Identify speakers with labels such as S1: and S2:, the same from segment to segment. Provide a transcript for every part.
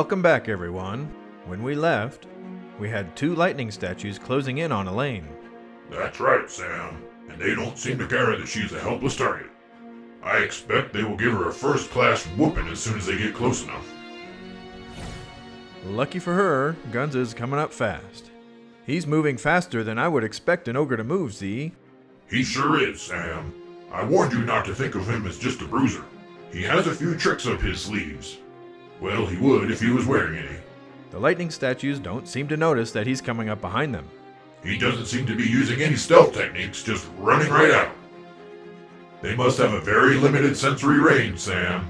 S1: Welcome back, everyone. When we left, we had 2 lightning statues closing in on Elaine.
S2: That's right, Sam. And they don't seem to care that she's a helpless target. I expect they will give her a first-class whooping as soon as they get close enough.
S1: Lucky for her, Gunza is coming up fast. He's moving faster than I would expect an ogre to move, Z.
S2: He sure is, Sam. I warned you not to think of him as just a bruiser. He has a few tricks up his sleeves. Well, he would if he was wearing any.
S1: The lightning statues don't seem to notice that he's coming up behind them.
S2: He doesn't seem to be using any stealth techniques, just running right out. They must have a very limited sensory range, Sam,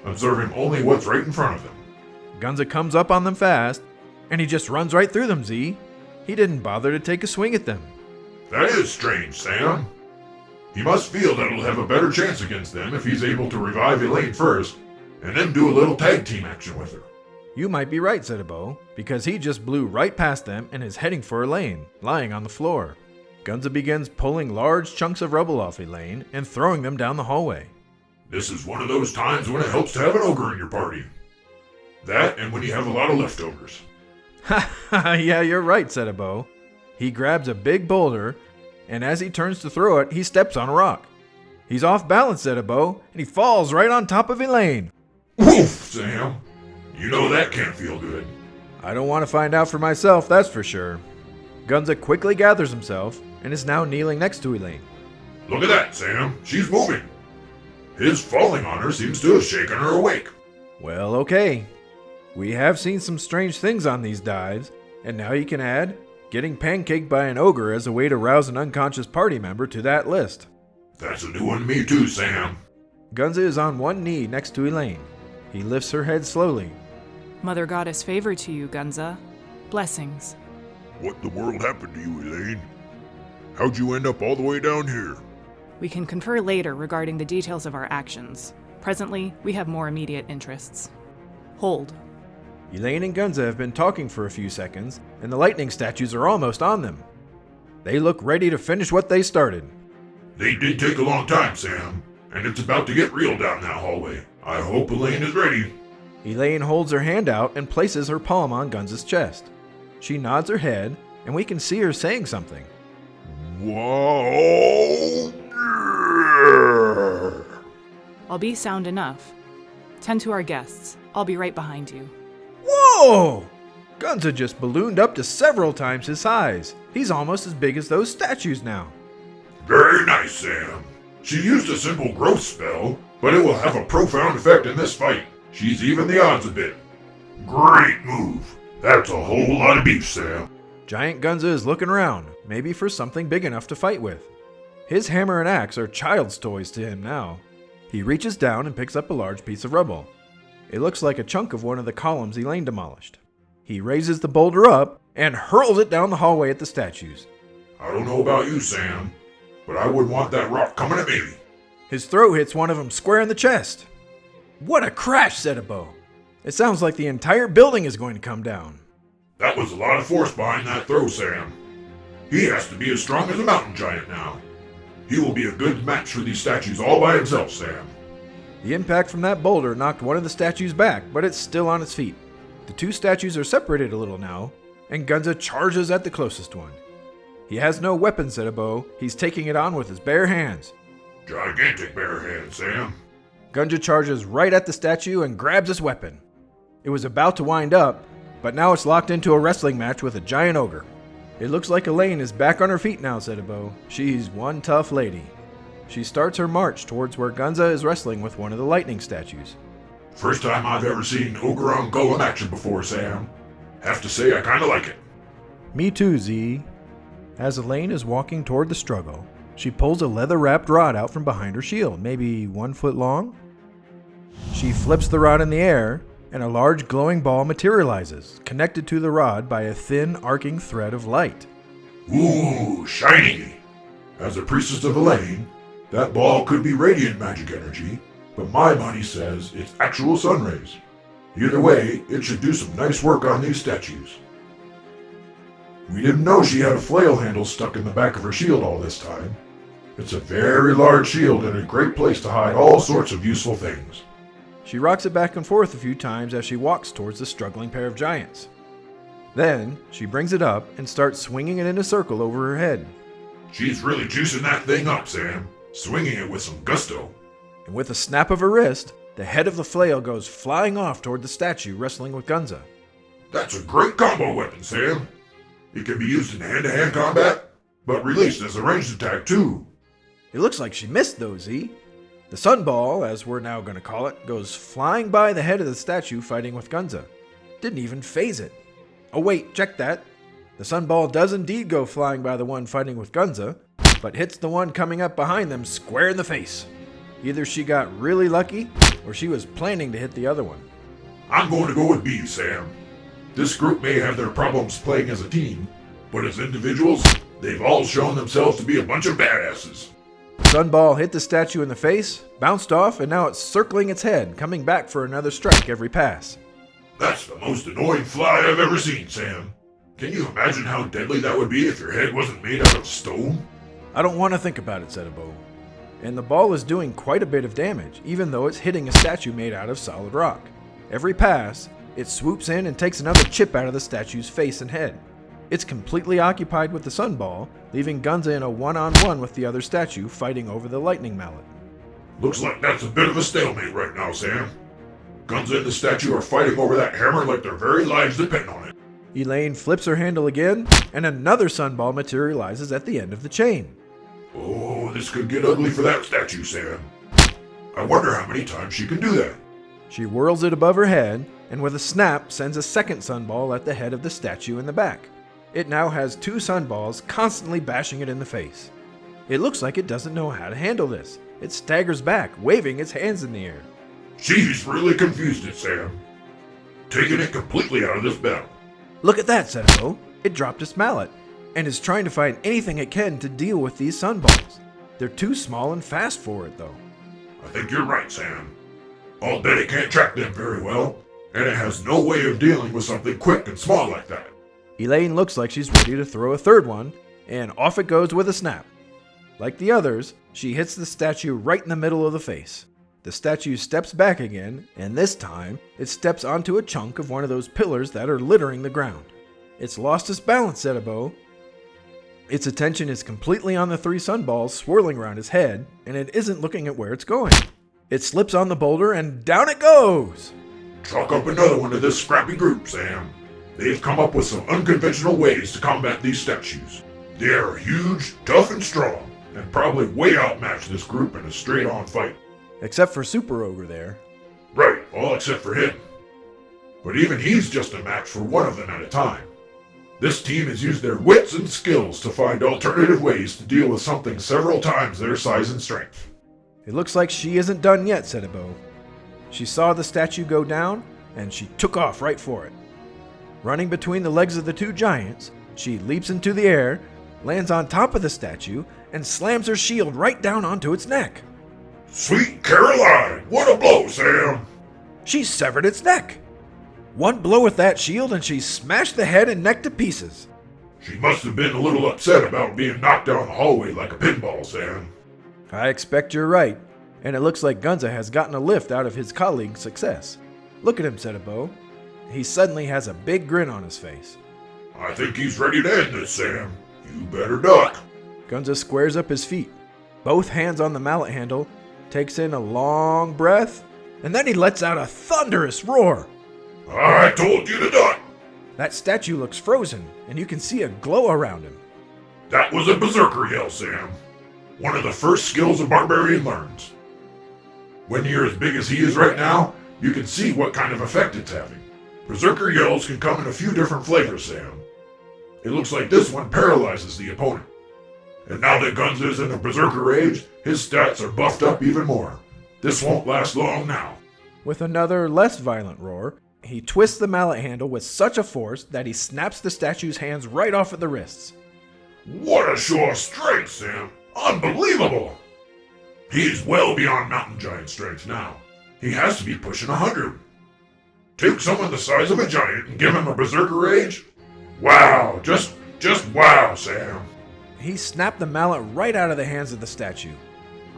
S2: observing only what's right in front of them.
S1: Gunza comes up on them fast, and he just runs right through them, Z. He didn't bother to take a swing at them.
S2: That is strange, Sam. He must feel that he'll have a better chance against them if he's able to revive Elaine first, and then do a little tag team action with her.
S1: You might be right, said Ebo, because he just blew right past them and is heading for Elaine, lying on the floor. Gunza begins pulling large chunks of rubble off Elaine and throwing them down the hallway.
S2: This is one of those times when it helps to have an ogre in your party. That and when you have a lot of leftovers.
S1: Yeah, you're right, said Ebo. He grabs a big boulder, and as he turns to throw it, he steps on a rock. He's off balance, said Ebo, and he falls right on top of Elaine.
S2: Woof, Sam. You know that can't feel good.
S1: I don't want to find out for myself, that's for sure. Gunza quickly gathers himself and is now kneeling next to Elaine.
S2: Look at that, Sam. She's moving. His falling on her seems to have shaken her awake.
S1: Well, okay. We have seen some strange things on these dives, and now you can add getting pancaked by an ogre as a way to rouse an unconscious party member to that list.
S2: That's a new one to me too, Sam.
S1: Gunza is on one knee next to Elaine. He lifts her head slowly.
S3: Mother Goddess favor to you, Gunza. Blessings.
S2: What the world happened to you, Elaine? How'd you end up all the way down here?
S3: We can confer later regarding the details of our actions. Presently, we have more immediate interests. Hold.
S1: Elaine and Gunza have been talking for a few seconds, and the lightning statues are almost on them. They look ready to finish what they started.
S2: They did take a long time, Sam, and it's about to get real down that hallway. I hope Elaine is ready.
S1: Elaine holds her hand out and places her palm on Gunza's chest. She nods her head, and we can see her saying something.
S2: Whoa!
S3: I'll be sound enough. Tend to our guests. I'll be right behind you.
S1: Whoa! Gunza just ballooned up to several times his size. He's almost as big as those statues now.
S2: Very nice, Sam. She used a simple growth spell, but it will have a profound effect in this fight. She's even the odds a bit. Great move. That's a whole lot of beef, Sam.
S1: Giant Gunza is looking around, maybe for something big enough to fight with. His hammer and axe are child's toys to him now. He reaches down and picks up a large piece of rubble. It looks like a chunk of one of the columns Elaine demolished. He raises the boulder up and hurls it down the hallway at the statues.
S2: I don't know about you, Sam, but I wouldn't want that rock coming at me.
S1: His throw hits one of them square in the chest. What a crash, said Ebo. It sounds like the entire building is going to come down.
S2: That was a lot of force behind that throw, Sam. He has to be as strong as a mountain giant now. He will be a good match for these statues all by himself, Sam.
S1: The impact from that boulder knocked one of the statues back, but it's still on its feet. The 2 statues are separated a little now, and Gunza charges at the closest one. He has no weapon, said Ebo. He's taking it on with his bare hands.
S2: Gigantic bare hands, Sam.
S1: Gunja charges right at the statue and grabs his weapon. It was about to wind up, but now it's locked into a wrestling match with a giant ogre. It looks like Elaine is back on her feet now, said Ebo. She's one tough lady. She starts her march towards where Gunza is wrestling with one of the lightning statues.
S2: First time I've ever seen ogre on golem action before, Sam. Have to say I kinda like it.
S1: Me too, Z. As Elaine is walking toward the struggle, she pulls a leather-wrapped rod out from behind her shield, maybe 1 foot long. She flips the rod in the air, and a large glowing ball materializes, connected to the rod by a thin, arcing thread of light.
S2: Ooh, shiny! As a priestess of Elaine, that ball could be radiant magic energy, but my money says it's actual sun rays. Either way, it should do some nice work on these statues. We didn't know she had a flail handle stuck in the back of her shield all this time. It's a very large shield and a great place to hide all sorts of useful things.
S1: She rocks it back and forth a few times as she walks towards the struggling pair of giants. Then, she brings it up and starts swinging it in a circle over her head.
S2: She's really juicing that thing up, Sam. Swinging it with some gusto.
S1: And with a snap of her wrist, the head of the flail goes flying off toward the statue wrestling with Gunza.
S2: That's a great combo weapon, Sam. It can be used in hand-to-hand combat, but released as a ranged attack too.
S1: It looks like she missed though, Z. The sunball, as we're now going to call it, goes flying by the head of the statue fighting with Gunza. Didn't even phase it. Oh wait, check that. The sunball does indeed go flying by the one fighting with Gunza, but hits the one coming up behind them square in the face. Either she got really lucky, or she was planning to hit the other one.
S2: I'm going to go with B, Sam. This group may have their problems playing as a team, but as individuals, they've all shown themselves to be a bunch of badasses.
S1: Sunball hit the statue in the face, bounced off, and now it's circling its head, coming back for another strike every pass.
S2: That's the most annoying fly I've ever seen, Sam. Can you imagine how deadly that would be if your head wasn't made out of stone?
S1: I don't want to think about it, said a bow. And the ball is doing quite a bit of damage, even though it's hitting a statue made out of solid rock. Every pass, it swoops in and takes another chip out of the statue's face and head. It's completely occupied with the sunball, leaving Gunza in a one-on-one with the other statue fighting over the lightning mallet.
S2: Looks like that's a bit of a stalemate right now, Sam. Gunza and the statue are fighting over that hammer like their very lives depend on it.
S1: Elaine flips her handle again, and another sunball materializes at the end of the chain.
S2: Oh, this could get ugly for that statue, Sam. I wonder how many times she can do that.
S1: She whirls it above her head, and with a snap sends a second sunball at the head of the statue in the back. It now has two sunballs constantly bashing it in the face. It looks like it doesn't know how to handle this. It staggers back, waving its hands in the air.
S2: She's really confused it, Sam. Taking it completely out of this battle.
S1: Look at that, said Bo. It dropped its mallet, and is trying to find anything it can to deal with these sunballs. They're too small and fast for it, though.
S2: I think you're right, Sam. I'll bet it can't track them very well, and it has no way of dealing with something quick and small like that.
S1: Elaine looks like she's ready to throw a third one, and off it goes with a snap. Like the others, she hits the statue right in the middle of the face. The statue steps back again, and this time, it steps onto a chunk of one of those pillars that are littering the ground. It's lost its balance, said Abo. Its attention is completely on the three sunballs swirling around its head, and it isn't looking at where it's going. It slips on the boulder, and down it goes!
S2: Chalk up another one to this scrappy group, Sam. They've come up with some unconventional ways to combat these statues. They are huge, tough, and strong, and probably way outmatch this group in a straight-on fight.
S1: Except for Super Ogre there.
S2: Right, all except for him. But even he's just a match for one of them at a time. This team has used their wits and skills to find alternative ways to deal with something several times their size and strength.
S1: It looks like she isn't done yet, said Abo. She saw the statue go down, and she took off right for it. Running between the legs of the two giants, she leaps into the air, lands on top of the statue, and slams her shield right down onto its neck.
S2: Sweet Caroline! What a blow, Sam!
S1: She severed its neck. One blow with that shield and she smashed the head and neck to pieces.
S2: She must have been a little upset about being knocked down the hallway like a pinball, Sam.
S1: I expect you're right, and it looks like Gunza has gotten a lift out of his colleague's success. Look at him, said Abo. He suddenly has a big grin on his face.
S2: I think he's ready to end this, Sam. You better duck.
S1: Gunza squares up his feet, both hands on the mallet handle, takes in a long breath, and then he lets out a thunderous roar.
S2: I told you to duck.
S1: That statue looks frozen, and you can see a glow around him.
S2: That was a berserker yell, Sam. One of the first skills a barbarian learns. When you're as big as he is right now, you can see what kind of effect it's having. Berserker yells can come in a few different flavors, Sam. It looks like this one paralyzes the opponent. And now that Gunza is in a berserker rage, his stats are buffed up even more. This won't last long now.
S1: With another, less violent roar, he twists the mallet handle with such a force that he snaps the statue's hands right off at the wrists.
S2: What a show of strength, Sam! Unbelievable! He's well beyond mountain giant strength now. He has to be pushing 100. Take someone the size of a giant and give him a berserker rage? Wow, just wow, Sam.
S1: He snapped the mallet right out of the hands of the statue.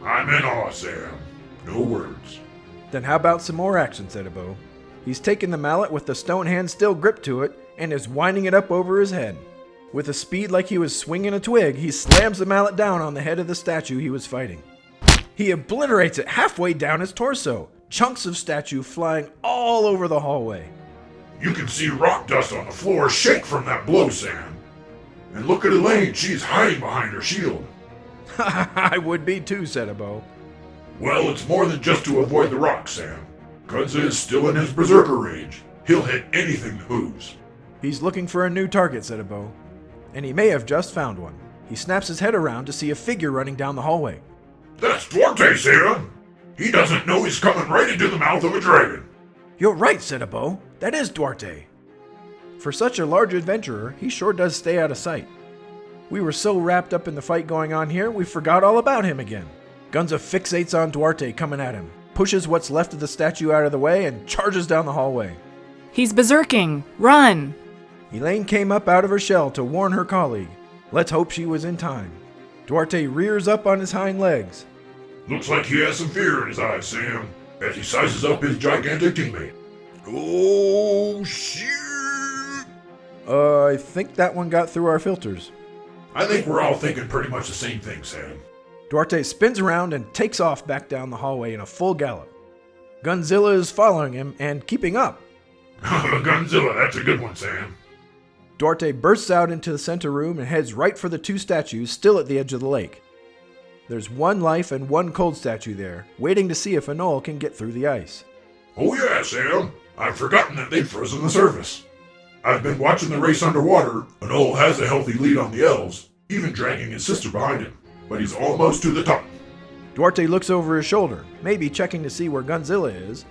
S2: I'm in awe, Sam. No words.
S1: Then how about some more action, said Ebo. He's taken the mallet with the stone hand still gripped to it and is winding it up over his head. With a speed like he was swinging a twig, he slams the mallet down on the head of the statue he was fighting. He obliterates it halfway down his torso, chunks of statue flying all over the hallway.
S2: You can see rock dust on the floor shake from that blow, Sam. And look at Elaine, she's hiding behind her shield.
S1: I would be too, said Ebo.
S2: Well, it's more than just to avoid the rock, Sam. Gunza is still in his berserker rage. He'll hit anything that moves.
S1: He's looking for a new target, said Ebo. And he may have just found one. He snaps his head around to see a figure running down the hallway.
S2: That's Duarte, Sam. He doesn't know he's coming right into the mouth of a dragon.
S1: You're right, said Ebo. That is Duarte. For such a large adventurer, he sure does stay out of sight. We were so wrapped up in the fight going on here, we forgot all about him again. Gunza fixates on Duarte coming at him, pushes what's left of the statue out of the way, and charges down the hallway.
S3: He's berserking! Run!
S1: Elaine came up out of her shell to warn her colleague. Let's hope she was in time. Duarte rears up on his hind legs.
S2: Looks like he has some fear in his eyes, Sam, as he sizes up his gigantic teammate. Oh, shit!
S1: I think that one got through our filters.
S2: I think we're all thinking pretty much the same thing, Sam.
S1: Duarte spins around and takes off back down the hallway in a full gallop. Gunzilla is following him and keeping up.
S2: Gunzilla, that's a good one, Sam.
S1: Duarte bursts out into the center room and heads right for the two statues still at the edge of the lake. There's one life and one cold statue there, waiting to see if Anole can get through the ice.
S2: Oh yeah, Sam. I've forgotten that they've frozen the surface. I've been watching the race underwater. Anole has a healthy lead on the elves, even dragging his sister behind him, but he's almost to the top.
S1: Duarte looks over his shoulder, maybe checking to see where Gunzilla is,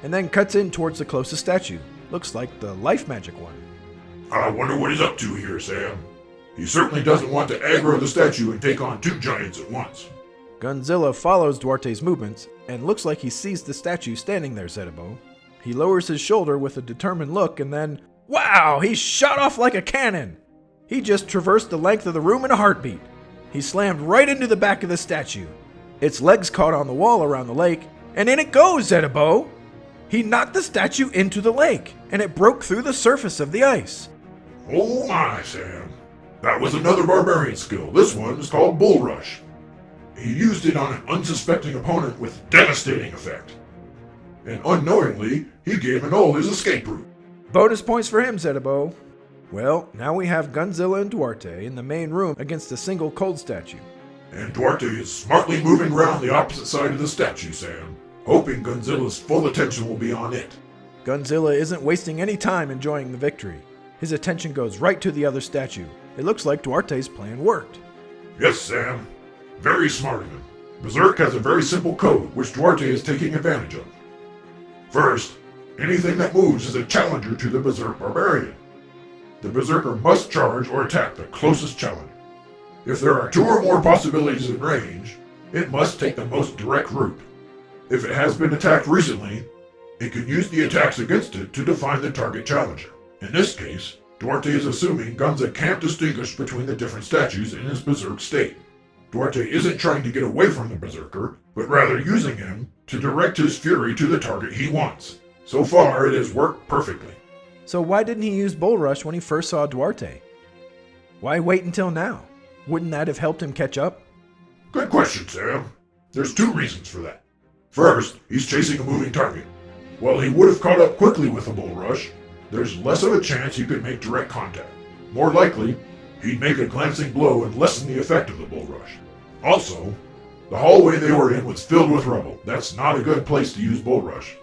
S1: and then cuts in towards the closest statue. Looks like the life magic one.
S2: I wonder what he's up to here, Sam. He certainly doesn't want to aggro the statue and take on two giants at once.
S1: Gunzilla follows Duarte's movements and looks like he sees the statue standing there, said Ebo. He lowers his shoulder with a determined look and then, wow, he shot off like a cannon! He just traversed the length of the room in a heartbeat. He slammed right into the back of the statue. Its legs caught on the wall around the lake, and in it goes, said Ebo. He knocked the statue into the lake, and it broke through the surface of the ice.
S2: Oh my, Sam. That was another barbarian skill. This one is called Bull Rush. He used it on an unsuspecting opponent with devastating effect. And unknowingly, he gave Anole his escape route.
S1: Bonus points for him, said Ebo. Well, now we have Gunzilla and Duarte in the main room against a single cold statue.
S2: And Duarte is smartly moving around the opposite side of the statue, Sam, hoping Gunzilla's full attention will be on it.
S1: Gunzilla isn't wasting any time enjoying the victory. His attention goes right to the other statue. It looks like Duarte's plan worked.
S2: Yes, Sam. Very smart of him. Berserk has a very simple code, which Duarte is taking advantage of. First, anything that moves is a challenger to the Berserk Barbarian. The Berserker must charge or attack the closest challenger. If there are two or more possibilities in range, it must take the most direct route. If it has been attacked recently, it can use the attacks against it to define the target challenger. In this case, Duarte is assuming Gunza can't distinguish between the different statues in his Berserk state. Duarte isn't trying to get away from the Berserker, but rather using him to direct his fury to the target he wants. So far, it has worked perfectly.
S1: So why didn't he use Bull Rush when he first saw Duarte? Why wait until now? Wouldn't that have helped him catch up?
S2: Good question, Sam. There's two reasons for that. First, he's chasing a moving target. While he would have caught up quickly with a Bull Rush, there's less of a chance he could make direct contact. More likely, he'd make a glancing blow and lessen the effect of the Bull Rush. Also, the hallway they were in was filled with rubble. That's not a good place to use Bull Rush.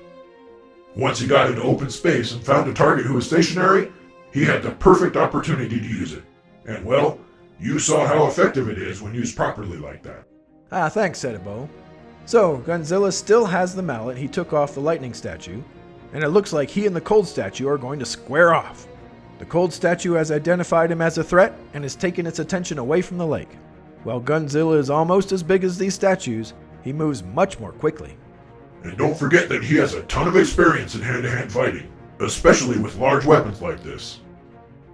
S2: Once he got into open space and found a target who was stationary, he had the perfect opportunity to use it. And well, you saw how effective it is when used properly like that.
S1: Thanks, said Ebo. So, Gunzilla still has the mallet he took off the lightning statue, and it looks like he and the cold statue are going to square off. The cold statue has identified him as a threat and has taken its attention away from the lake. While Gunzilla is almost as big as these statues, he moves much more quickly.
S2: And don't forget that he has a ton of experience in hand-to-hand fighting, especially with large weapons like this.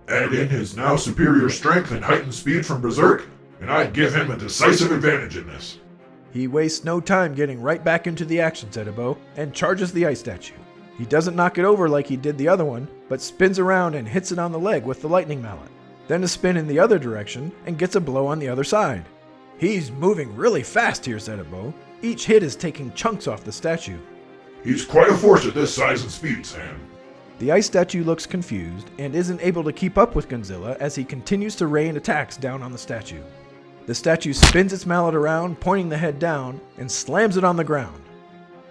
S2: Add in his now superior strength and heightened speed from Berserk, and I'd give him a decisive advantage in this.
S1: He wastes no time getting right back into the action, Zedabo, and charges the ice statue. He doesn't knock it over like he did the other one, but spins around and hits it on the leg with the lightning mallet. Then a spin in the other direction and gets a blow on the other side. He's moving really fast here, Zedabo. Each hit is taking chunks off the statue.
S2: He's quite a force at this size and speed, Sam.
S1: The ice statue looks confused and isn't able to keep up with Godzilla as he continues to rain attacks down on the statue. The statue spins its mallet around, pointing the head down, and slams it on the ground.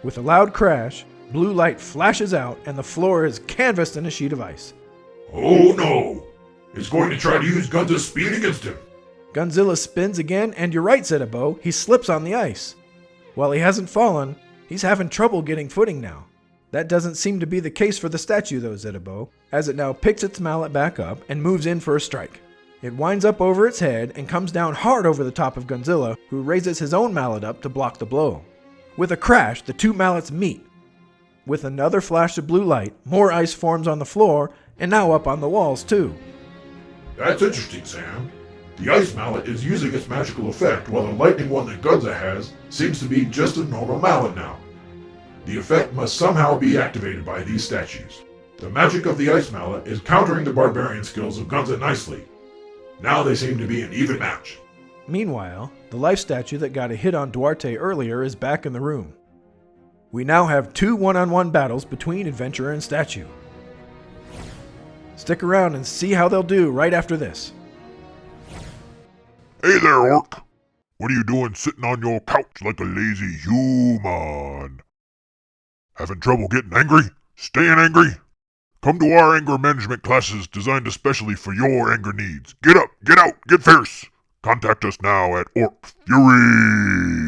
S1: With a loud crash, blue light flashes out and the floor is canvassed in a sheet of ice.
S2: Oh no! It's going to try to use Gunza's speed against him.
S1: Godzilla spins again, and you're right, Zedabo, he slips on the ice. While he hasn't fallen, he's having trouble getting footing now. That doesn't seem to be the case for the statue though, Zedabo, as it now picks its mallet back up and moves in for a strike. It winds up over its head and comes down hard over the top of Godzilla, who raises his own mallet up to block the blow. With a crash, the two mallets meet. With another flash of blue light, more ice forms on the floor, and now up on the walls too.
S2: That's interesting, Sam. The ice mallet is using its magical effect, while the lightning one that Gunza has seems to be just a normal mallet now. The effect must somehow be activated by these statues. The magic of the ice mallet is countering the barbarian skills of Gunza nicely. Now they seem to be an even match.
S1: Meanwhile, the life statue that got a hit on Duarte earlier is back in the room. We now have two one-on-one battles between adventurer and statue. Stick around and see how they'll do right after this.
S4: Hey there, Orc. What are you doing sitting on your couch like a lazy human? Having trouble getting angry? Staying angry? Come to our anger management classes designed especially for your anger needs. Get up, get out, get fierce. Contact us now at Orc Fury.